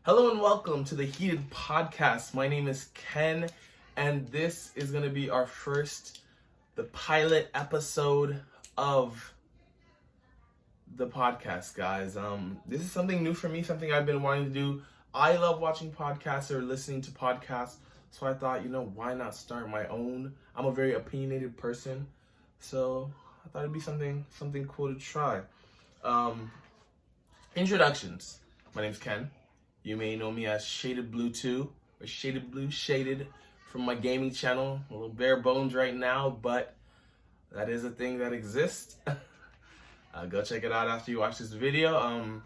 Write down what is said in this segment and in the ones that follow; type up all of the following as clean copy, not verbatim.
Hello and welcome to the Heated Podcast. My name is Ken, and this is going to be our the pilot episode of the podcast, guys. This is something new for me, something I've been wanting to do. I love watching podcasts or listening to podcasts, so I thought, why not start my own? I'm a very opinionated person, so I thought it'd be something cool to try. Introductions. My name's Ken. You may know me as Shaded Blue 2 or Shaded Blue Shaded from my gaming channel. A little bare bones right now, but that is a thing that exists. Go check it out after you watch this video.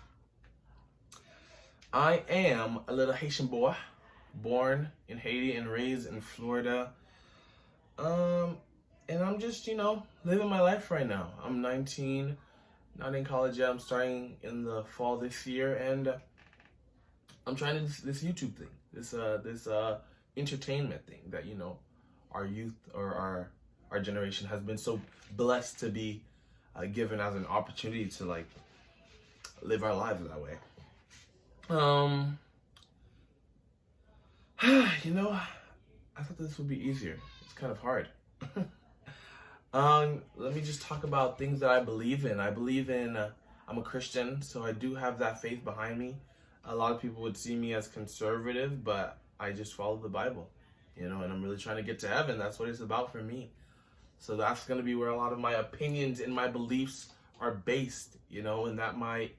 I am a little Haitian boy, born in Haiti and raised in Florida. And I'm just, living my life right now. I'm 19, not in college yet. I'm starting in the fall this year, and I'm trying this YouTube thing, this entertainment thing that our youth or our generation has been so blessed to be given as an opportunity to live our lives that way. I thought this would be easier. It's kind of hard. Let me just talk about things that I believe in. I'm a Christian, so I do have that faith behind me. A lot of people would see me as conservative, but I just follow the Bible, and I'm really trying to get to heaven. That's what it's about for me. So that's going to be where a lot of my opinions and my beliefs are based, and that might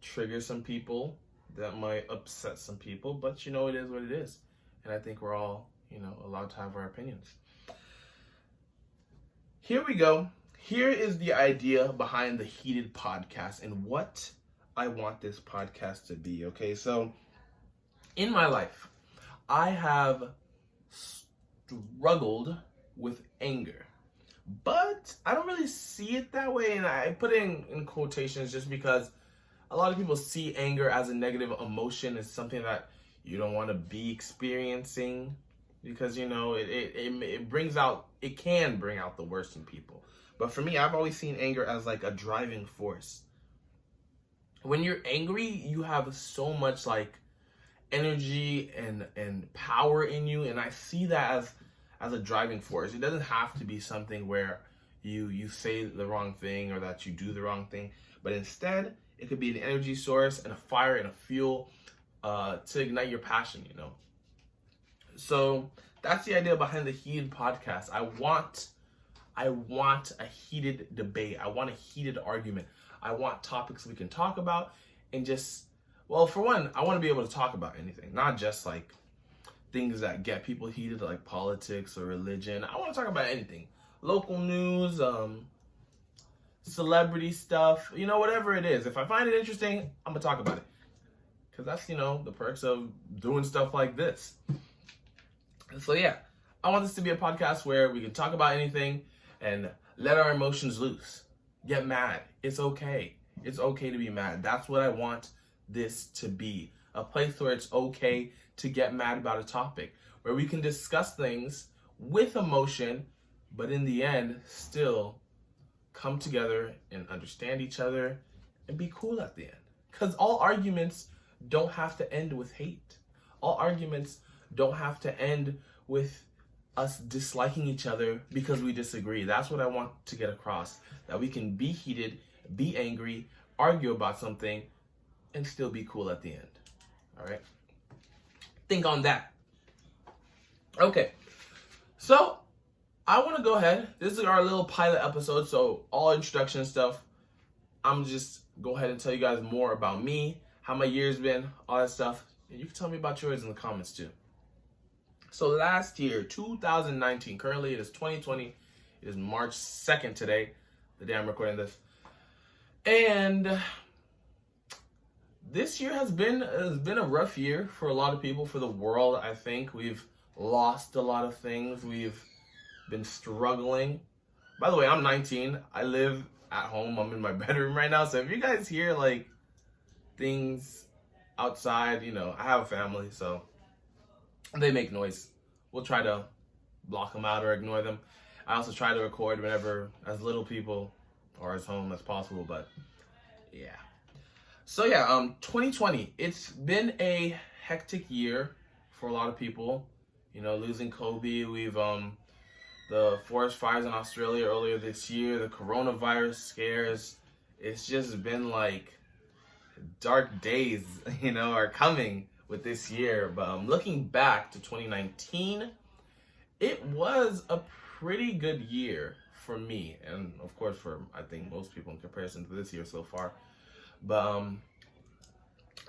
trigger some people, that might upset some people, but it is what it is. And I think we're all, allowed to have our opinions. Here we go. Here is the idea behind the Heated Podcast and what I want this podcast to be, okay? So, in my life, I have struggled with anger, but I don't really see it that way, and I put it in quotations just because a lot of people see anger as a negative emotion. It's something that you don't want to be experiencing because, it can bring out the worst in people. But for me, I've always seen anger as like a driving force. When you're angry, you have so much energy and power in you, and I see that as a driving force. It doesn't have to be something where you say the wrong thing or that you do the wrong thing, but instead it could be an energy source and a fire and a fuel to ignite your passion. So that's the idea behind the Heated Podcast. I want a heated debate. I want a heated argument. I want topics we can talk about and for one, I want to be able to talk about anything, not just things that get people heated like politics or religion. I want to talk about anything. Local news, celebrity stuff, whatever it is. If I find it interesting, I'm going to talk about it. Because that's, the perks of doing stuff like this. So yeah, I want this to be a podcast where we can talk about anything and let our emotions loose. Get mad. It's okay. It's okay to be mad. That's what I want this to be. A place where it's okay to get mad about a topic, where we can discuss things with emotion, but in the end, still come together and understand each other and be cool at the end. Because all arguments don't have to end with hate. All arguments don't have to end with us disliking each other because we disagree. That's what I want to get across. That we can be heated, be angry, argue about something, and still be cool at the end. All right? Think on that. Okay. So, I want to go ahead. This is our little pilot episode, so all introduction stuff. I'm just go ahead and tell you guys more about me, how my year's been, all that stuff. And you can tell me about yours in the comments too. So last year, 2019, currently it is 2020. It is March 2nd today, the day I'm recording this. And this year has been a rough year for a lot of people, for the world, I think. We've lost a lot of things. We've been struggling. By the way, I'm 19. I live at home. I'm in my bedroom right now. So if you guys hear things outside, I have a family, so they make noise. We'll try to block them out or ignore them. I also try to record whenever as little people are as home as possible, but yeah. So yeah, 2020, it's been a hectic year for a lot of people. You know, losing Kobe. We've the forest fires in Australia earlier this year, the coronavirus scares. It's just been like dark days, you know, are coming with this year. But looking back to 2019, it was a pretty good year for me, and of course for I think most people in comparison to this year so far. But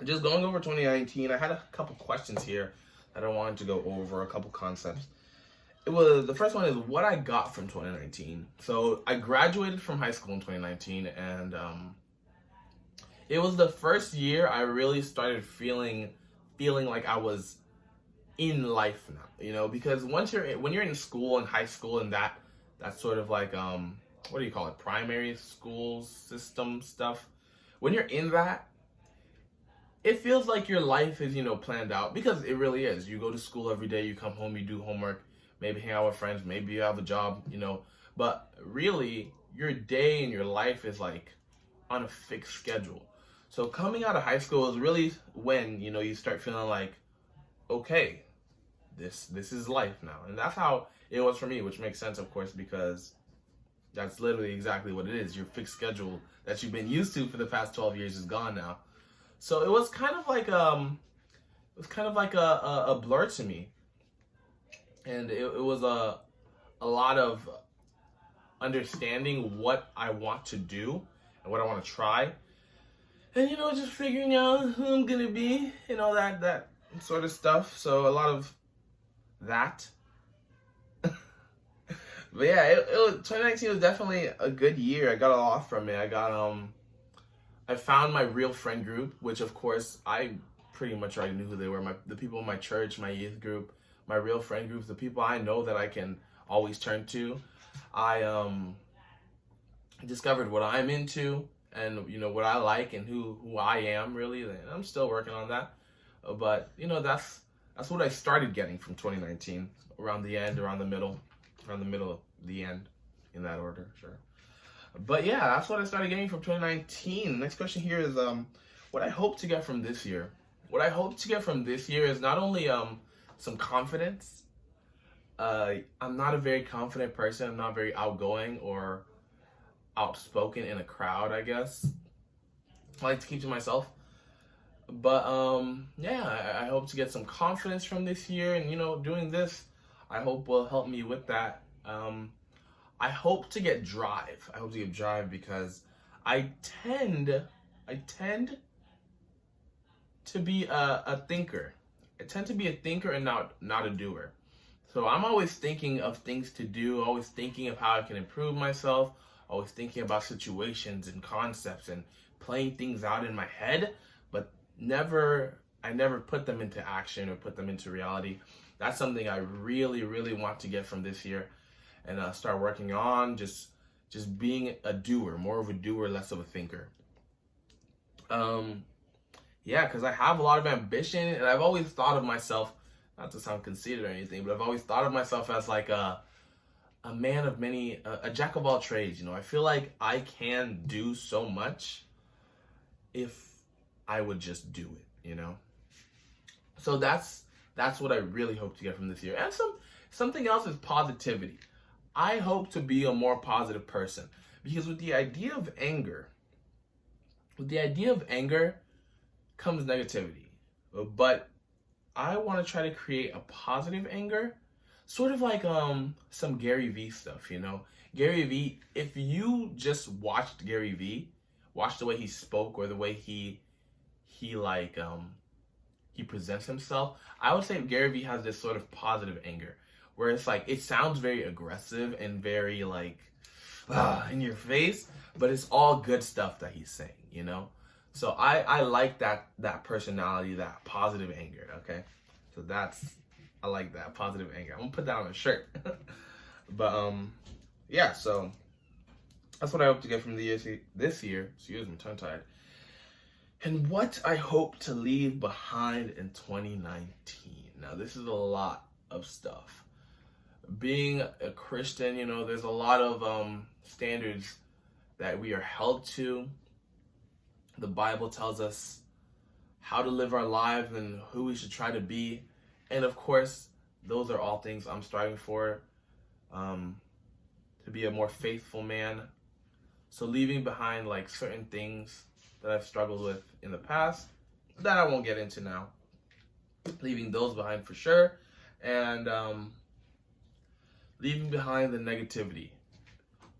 just going over 2019, I had a couple questions here that I wanted to go over, a couple concepts. The first one is what I got from 2019. So I graduated from high school in 2019, and it was the first year I really started feeling like I was in life now, you know, because when you're in school and high school and that's sort of like what do you call it, primary school system stuff. When you're in that, it feels like your life is, you know, planned out, because it really is. You go to school every day, you come home, you do homework, maybe hang out with friends, maybe you have a job, you know, but really your day and your life is like on a fixed schedule. So coming out of high school is really when, you know, you start feeling like, okay, this is life now. And that's how it was for me, which makes sense, of course, because that's literally exactly what it is. Your fixed schedule that you've been used to for the past 12 years is gone now. So it was kind of like a blur to me. And it was a lot of understanding what I want to do and what I want to try. And, you know, just figuring out who I'm going to be and all that sort of stuff. So a lot of that. But yeah, 2019 was definitely a good year. I got a lot from it. I found my real friend group, which of course I pretty much already knew who they were. The people in my church, my youth group, my real friend groups, the people I know that I can always turn to. I discovered what I'm into, and, you know, what I like and who I am really. And I'm still working on that. But, you know, that's what I started getting from 2019, around the end, around the middle of the end, in that order, sure. But yeah, that's what I started getting from 2019. Next question here is what I hope to get from this year. What I hope to get from this year is not only some confidence. I'm not a very confident person. I'm not very outgoing or outspoken in a crowd, I guess. I like to keep to myself. But yeah, I hope to get some confidence from this year, and, you know, doing this, I hope will help me with that. I hope to get drive. I hope to get drive because I tend to be a thinker. I tend to be a thinker and not a doer. So I'm always thinking of things to do, always thinking of how I can improve myself, always thinking about situations and concepts and playing things out in my head, but I never put them into action or put them into reality. That's something I really, really want to get from this year, and start working on just being a doer, more of a doer, less of a thinker. Yeah, because I have a lot of ambition, and I've always thought of myself, not to sound conceited or anything, but I've always thought of myself as like a man of many, a jack of all trades. You know, I feel like I can do so much if I would just do it, you know? So that's what I really hope to get from this year. And something else is positivity. I hope to be a more positive person, because with the idea of anger comes negativity. But I want to try to create a positive anger, sort of like some Gary Vee stuff, you know? Gary Vee, if you just watched Gary Vee, watched the way he spoke or the way he presents himself, I would say Gary Vee has this sort of positive anger, where it's like, it sounds very aggressive and very like in your face, but it's all good stuff that he's saying, you know? So I like that personality, that positive anger, okay? So I like that positive anger. I'm gonna put that on a shirt. But yeah, so that's what I hope to get from this year. Excuse me, tongue-tied. And what I hope to leave behind in 2019. Now, this is a lot of stuff. Being a Christian, you know, there's a lot of standards that we are held to. The Bible tells us how to live our lives and who we should try to be. And of course, those are all things I'm striving for, to be a more faithful man. So leaving behind like certain things that I've struggled with in the past that I won't get into now. Leaving those behind for sure. And leaving behind the negativity.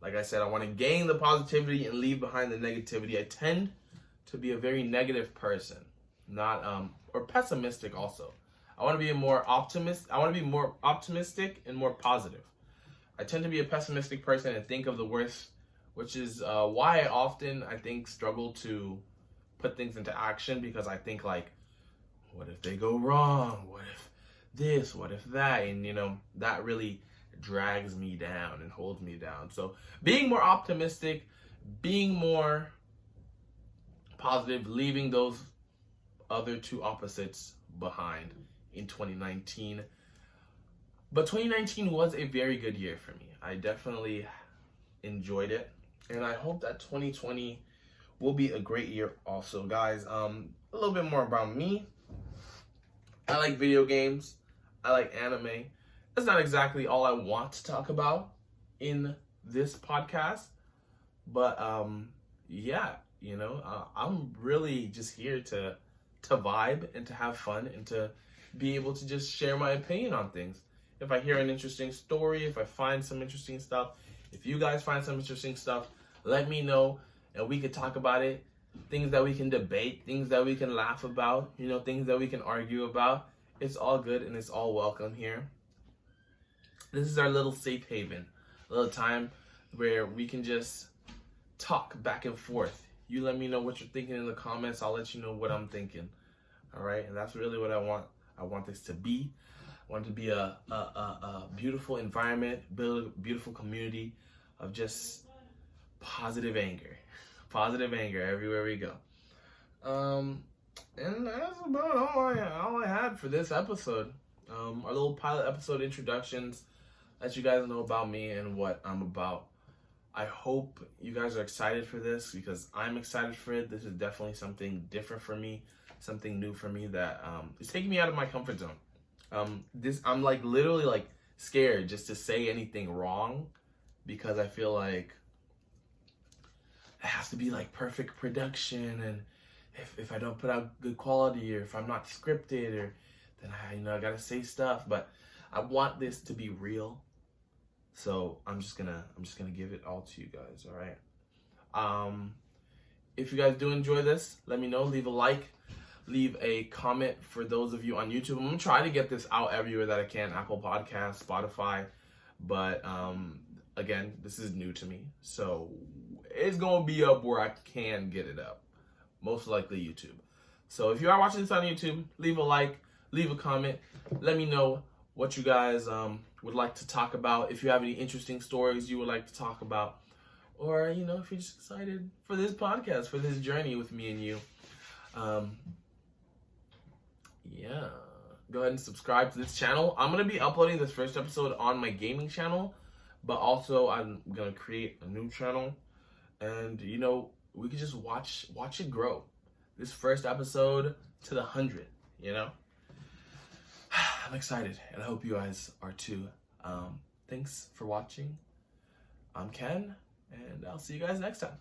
Like I said, I want to gain the positivity and leave behind the negativity. I tend to be a very negative person, not or pessimistic also. I want to be more optimistic and more positive. I tend to be a pessimistic person and think of the worst, which is why I think struggle to put things into action, because I think like, what if they go wrong? What if this? What if that? And that really drags me down and holds me down. So being more optimistic, being more positive, leaving those other two opposites behind in 2019. But 2019 was a very good year for me. I definitely enjoyed it, and I hope that 2020 will be a great year also. Guys, a little bit more about me. I like video games. I like anime. That's not exactly all I want to talk about in this podcast, but yeah, I'm really just here to vibe and to have fun and to be able to just share my opinion on things. If I hear an interesting story, if I find some interesting stuff, if you guys find some interesting stuff, let me know and we could talk about it. Things that we can debate, things that we can laugh about, things that we can argue about. It's all good and it's all welcome here. This is our little safe haven, a little time where we can just talk back and forth. You let me know what you're thinking in the comments. I'll let you know what I'm thinking. All right, and that's really what I want. I want this to be. I want it to be a beautiful environment, build a beautiful community of just positive anger everywhere we go. And that's about all I had for this episode. Our little pilot episode introductions, let you guys know about me and what I'm about. I hope you guys are excited for this, because I'm excited for it. This is definitely something different for me, something new for me that is taking me out of my comfort zone. I'm like literally like scared just to say anything wrong, because I feel like it has to be like perfect production, and if I don't put out good quality, or if I'm not scripted, or then I gotta say stuff. But I want this to be real, so I'm just gonna give it all to you guys. All right. If you guys do enjoy this, let me know. Leave a like, leave a comment for those of you on YouTube. I'm gonna try to get this out everywhere that I can: Apple Podcasts, Spotify. But again, this is new to me, so it's gonna be up where I can get it up. Most likely YouTube. So if you are watching this on YouTube, leave a like, leave a comment. Let me know what you guys would like to talk about. If you have any interesting stories you would like to talk about, or if you're just excited for this podcast, for this journey with me and you. Yeah, go ahead and subscribe to this channel. I'm gonna be uploading this first episode on my gaming channel, but also I'm gonna create a new channel, and we could just watch it grow. This first episode to the 100, I'm excited, and I hope you guys are too. Thanks for watching. I'm Ken, and I'll see you guys next time.